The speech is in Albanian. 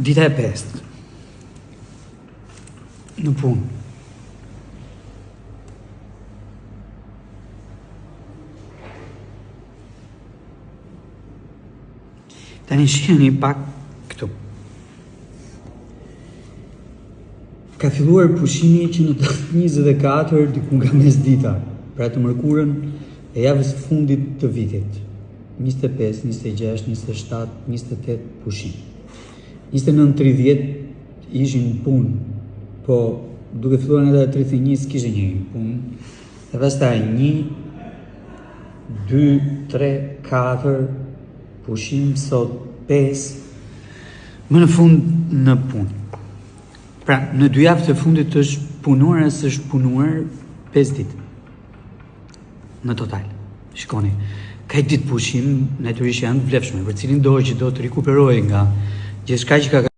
Dita e 5 në punë. Tani shihni pak këtu. Ka filluar pushimi që në datë 24 diku nga mesdita, pra të mërkurën e javës së fundit të vitit. 25, 26, 27, 28 pushim. 29-30 ishin punë, po duke filluar nga data 31 s'kishin një punë. Dhe pastaj 1, 2, 3, 4 pushim, sot 5, më në fund në punë. Pra, në 2 javë të fundit është punuar as është punuar 5 ditë. Në total. Shikoni, ka ditë pushim natyrisht janë të vlefshme, për cilin do që do të rikuperojë nga gjithçka që ka